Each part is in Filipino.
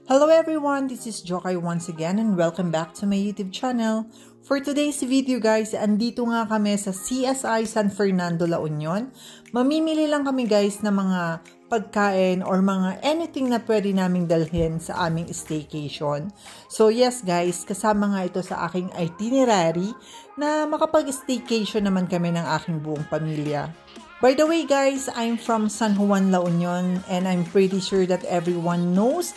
Hello everyone, this is Jokay once again and welcome back to my YouTube channel. For today's video guys, andito nga kami sa CSI San Fernando, La Union. Mamimili lang kami guys ng mga pagkain or mga anything na pwede naming dalhin sa aming staycation. So yes guys, kasama nga ito sa aking itinerary na makapag-staycation naman kami ng aking buong pamilya. By the way guys, I'm from San Juan, La Union and I'm pretty sure that everyone knows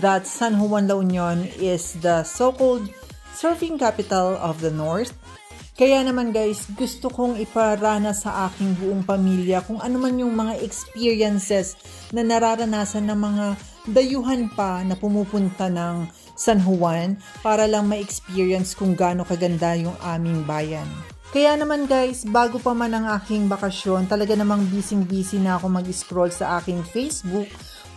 that San Juan, La Union is the so-called surfing capital of the North. Kaya naman guys, gusto kong iparana sa aking buong pamilya kung ano man yung mga experiences na nararanasan ng mga dayuhan pa na pumupunta ng San Juan para lang ma-experience kung gaano kaganda yung aming bayan. Kaya naman guys, bago pa man ang aking bakasyon, talaga namang busy na ako mag-scroll sa aking Facebook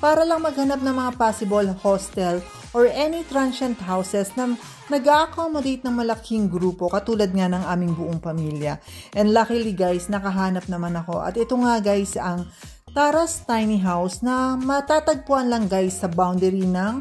para lang maghanap ng mga possible hostel or any transient houses na nag-accommodate ng malaking grupo katulad nga ng aming buong pamilya. And luckily guys, nakahanap naman ako. At ito nga guys ang Tara's Tiny House na matatagpuan lang guys sa boundary ng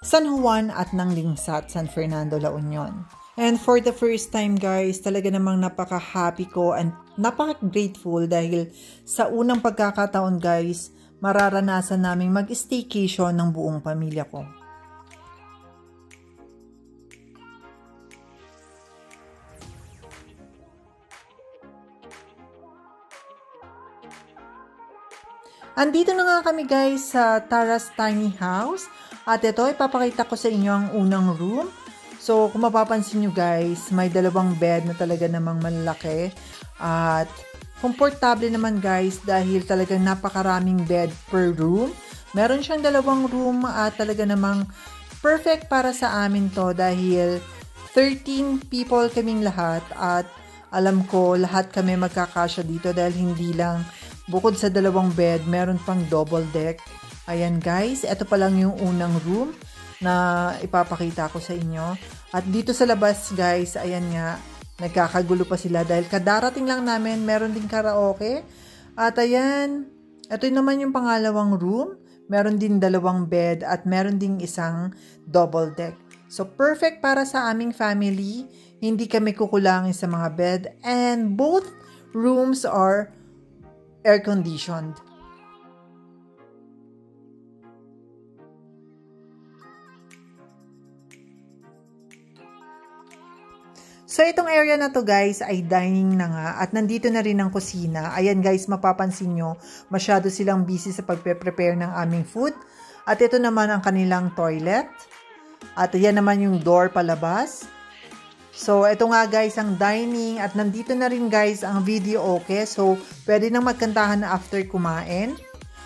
San Juan at ng Lingsat, San Fernando, La Union. And for the first time guys, talaga namang napaka-happy ko and napaka-grateful dahil sa unang pagkakataon guys, mararanasan naming mag-staycation ng buong pamilya ko. Andito na nga kami guys sa Tara's Tiny House at ito ipapakita ko sa inyo ang unang room. So kung mapapansin nyo guys, may dalawang bed na talaga namang malaki at komportable naman guys dahil talagang napakaraming bed per room. Meron siyang dalawang room at talaga namang perfect para sa amin to dahil 13 people kaming lahat at alam ko lahat kami magkakasya dito dahil hindi lang bukod sa dalawang bed, meron pang double deck. Ayan guys, ito pa lang yung unang room na ipapakita ko sa inyo. At dito sa labas guys, ayan nga, nagkakagulo pa sila dahil kadarating lang namin, meron din karaoke. At ayan, ito naman yung pangalawang room. Meron din dalawang bed at meron din isang double deck. So perfect para sa aming family. Hindi kami kukulangin sa mga bed and both rooms are air-conditioned. So, itong area na to guys ay dining na nga at nandito na rin ang kusina. Ayan guys, mapapansin nyo, masyado silang busy sa pagpe-prepare ng aming food. At ito naman ang kanilang toilet. At ayan naman yung door palabas. So, ito nga guys ang dining at nandito na rin guys ang video okay. So, pwede nang magkantahan na after kumain.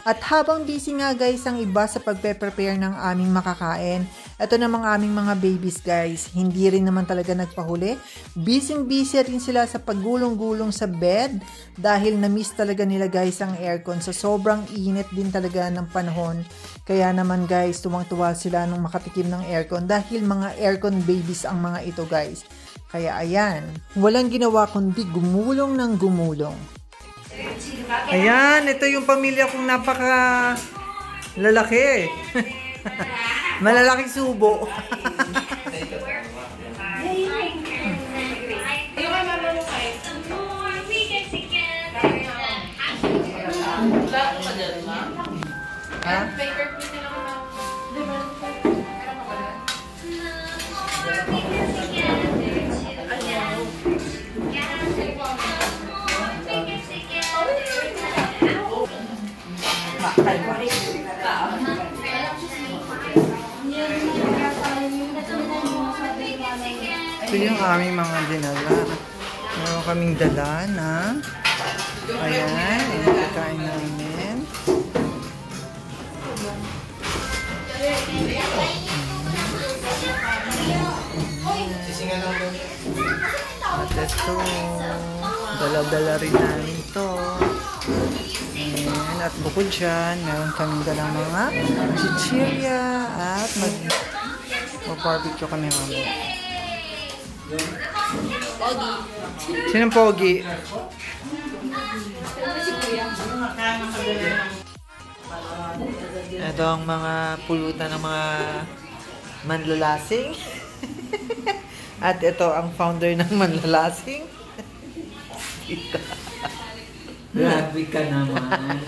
At habang busy nga guys ang iba sa pagpe-prepare ng aming makakain, ito namang aming mga babies guys, hindi rin naman talaga nagpahuli. Busy rin sila sa paggulong-gulong sa bed dahil na-miss talaga nila guys ang aircon. So sobrang init din talaga ng panahon. Kaya naman guys, tuwang-tuwa sila nung makatikim ng aircon dahil mga aircon babies ang mga ito guys. Kaya ayan, walang ginawa kundi gumulong ng gumulong. Ayan, ito yung pamilya kong napaka lalaki. Malalaking subo. Ha? Ito yung aming mga dinala. Meron kaming dala na ayan, yung pagkain namin. At ito, dala-dala rin namin ito. Ayan, at bukod dyan, meron kaming dalang mga chichirya at mag-barbecue kami mamaya. Pogi. Sinong pogi? Ito ang mga pulutan ng mga manlalasing. At ito ang founder ng manlalasing. Grabe ka naman.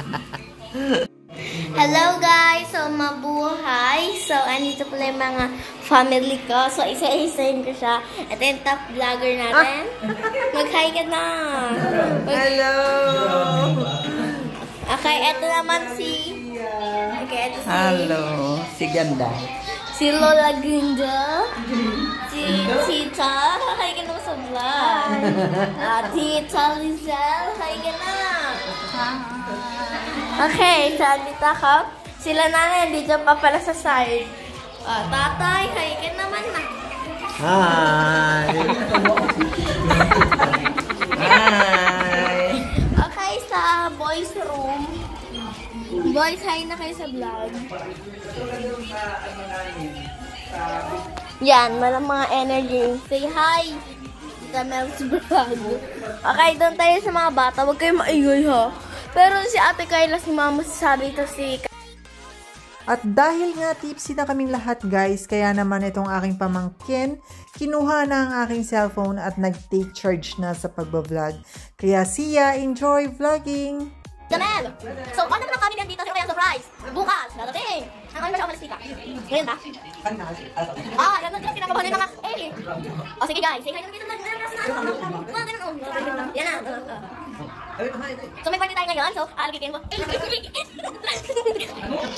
Hello guys! So, mabuhay. So, andito pala yung mga family ko. So, isa-isahin ko siya. Ito yung top vlogger natin. Mag-hi ka na! Hello! Okay, ito naman si... Okay, ito si... Hello, si Ganda. Si Lola Gunda. Si Tita. Hi ka na sa vlog. Tita Lizelle. Hi ka na. Okay, so andito ako. Sila nanay, dito pa pala sa side. Tatay, hi ka naman na. Hi! Hi! Okay, sa boys room. Boys, hi na kayo sa vlog. Yan, walang mga energy. Say hi! Tita Mel's vlog. Okay, doon tayo sa mga bata. Huwag kayo maingay ha. Pero si Ate Kayla, si Mama, sabi ito si... At dahil nga tipsy na kaming lahat guys, kaya naman itong aking pamangkin, kinuha na ang aking cellphone at nag-take charge na sa pagbablog. Kaya siya, enjoy vlogging! Jamel! So, ano naman kami nandito sa kanyang surprise? Bukas, nadating! Ang ano ba siya umalis tika? Ngayon ba? Ganun yung kinakabahan yung mga O sige guys, sige kayo dito na ganun. Yan na. So may party tayo ngayon, so alagigin mo.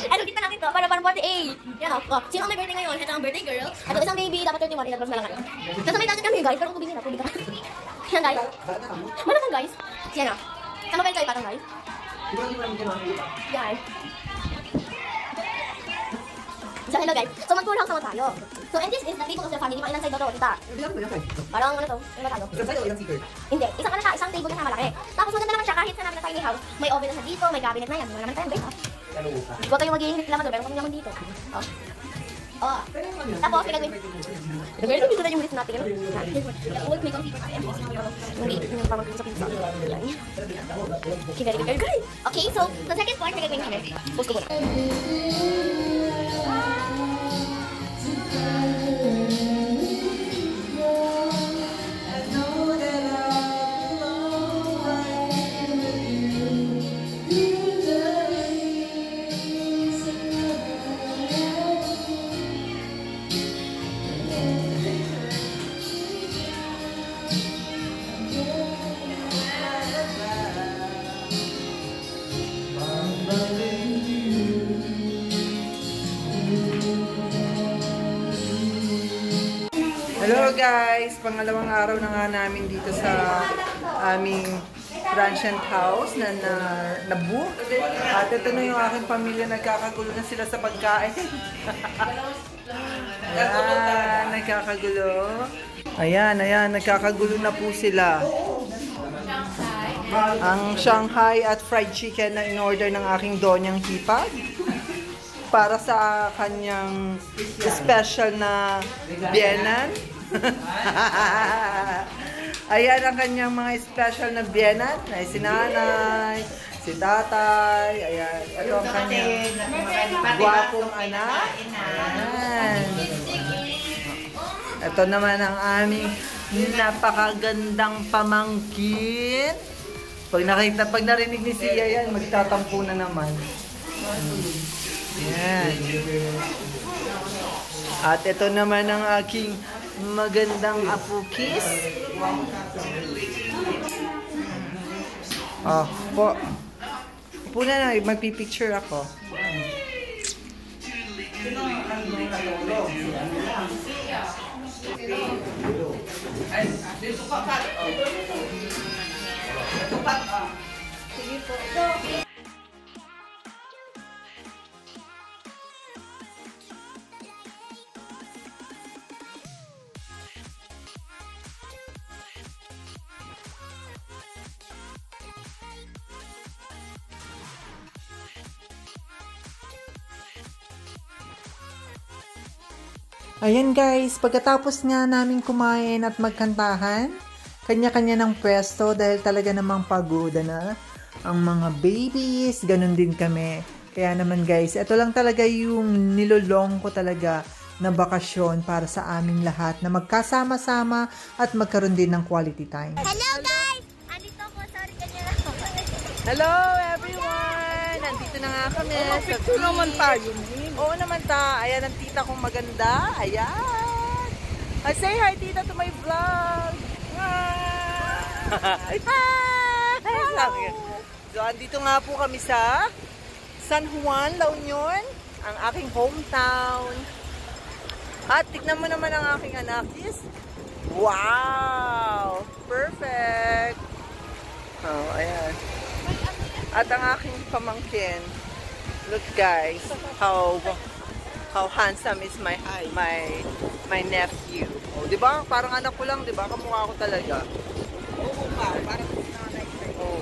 Ano kita natin to? Para 48. Yan o. Sino ang may birthday ngayon? Ito ang birthday girl. Ito isang baby, dapat 31, ilabas na lang. So may natin kami guys, pero tubig na, tubig ka. Yan guys. Malamang guys. Yan o. Sama kayo patang guys. Yan. So hello guys. So mag-tour house naman tayo. So and this is the table of the family. Mga ilang side na to, tita? Parang ano to? Ano ba tayo? Hindi. Isang ano siya, isang table na siya malaki. Tapos maganda naman siya kahit sa namin na tiny house. May oven na siya dito, may cabinet na yan. Wala naman tayong break. Huwag kayong mag-iingit naman doon. Meron kami naman dito. Tapos pinagawin. Nagawin dito na yung list natin. Huwag may computer sa MPC. Yung pamagawin sa pinsa. Okay, so sa second part, nagawin kami. Post ko muna. Hello guys! Pangalawang araw na nga namin dito sa aming transient house na nabook. At ito na yung aking pamilya, nagkakagulo na sila sa pagkain. Ayan, nagkakagulo. Ayan, nagkakagulo na po sila. Ang Shanghai at fried chicken na in-order ng aking donyang hipag para sa kanyang special na biyenan. Ayan ang kanyang mga special na biyenan. Ay, si nanay, si tatay. Ayan, ito ang kanyang gwapong anak. Ayan. Ito naman ang aming napakagandang pamangkin. Pag narinig ni Sia yan, magtatampo na naman. Ayan. At ito naman ang aking magandang apukis. Po. Upo na, magpipicture ako. Sige po. Ayan guys, pagkatapos nga namin kumain at magkantahan, kanya-kanya ng pwesto dahil talaga namang pagoda na ang mga babies, ganun din kami. Kaya naman guys, ito lang talaga yung nilolong ko talaga na bakasyon para sa aming lahat na magkasama-sama at magkaroon din ng quality time. Hello guys! Andito po, sorry kanya lang. Hello everyone! Nandito na nga kami sa beach. Naman tayo. Oo naman ta. Ayan ang tita kong maganda. Ayan. Say hi tita to my vlog. Hi! Hi! So andito nga po kami sa San Juan, La Union, ang aking hometown. At tignan mo naman ang aking anak. Wow! Perfect! Oh, ayan. At ang aking pamangkin. Look guys, how handsome is my nephew. Oh, 'di ba? Parang anak ko lang, 'di ba? Kamukha ko talaga. Oo, parang nanay ko. Oh.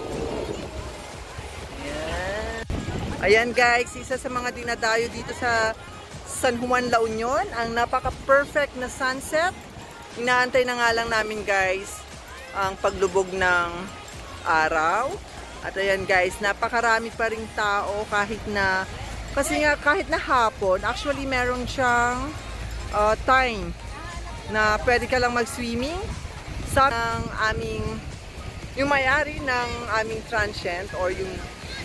Ayan. Ayan guys, isa sa mga dinadayo dito sa San Juan, La Union, ang napaka-perfect na sunset. Inaantay na nga lang namin guys ang paglubog ng araw. At ayan guys, napakarami pa ring tao kahit na hapon, actually meron siyang time na pwede ka lang mag-swimming sa yung may-ari ng aming transient or yung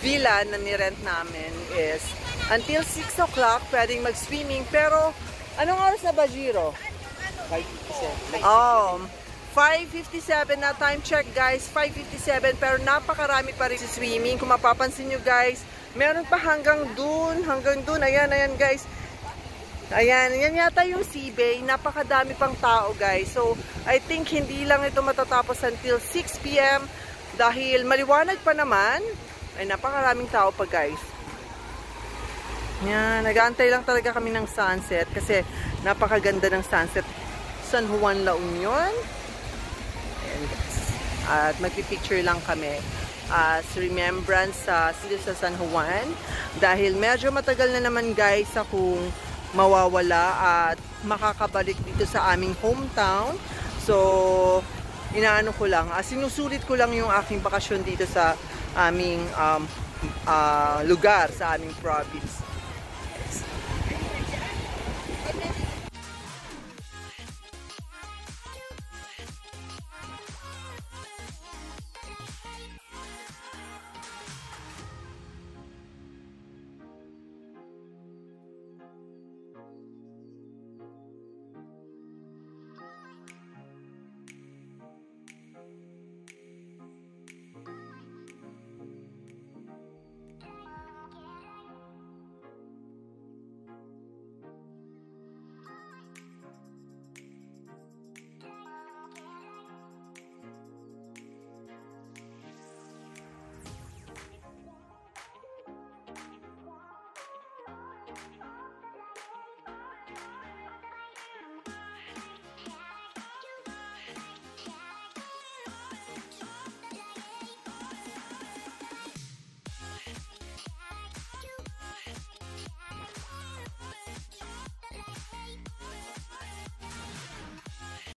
villa na nirent namin is until 6 o'clock pwedeng mag-swimming. Pero anong oras na ba, Jiro? 5:57. Oh, 5:57 na time check guys, 5:57, pero napakarami pa rin si swimming. Kung mapapansin nyo guys, meron pa hanggang dun, ayan guys. Ayan, yan yata yung sea bay, napakadami pang tao guys. So, I think hindi lang ito matatapos until 6 PM dahil maliwanag pa naman, ay napakaraming tao pa guys. Yan, nag-aantay lang talaga kami ng sunset kasi napakaganda ng sunset San Juan, La Union. At magpipicture lang kami as remembrance sa San Juan dahil medyo matagal na naman guys akong mawawala at makakabalik dito sa aming hometown. So inaano ko lang, sinusulit ko lang yung aking bakasyon dito sa aming lugar, sa aming province.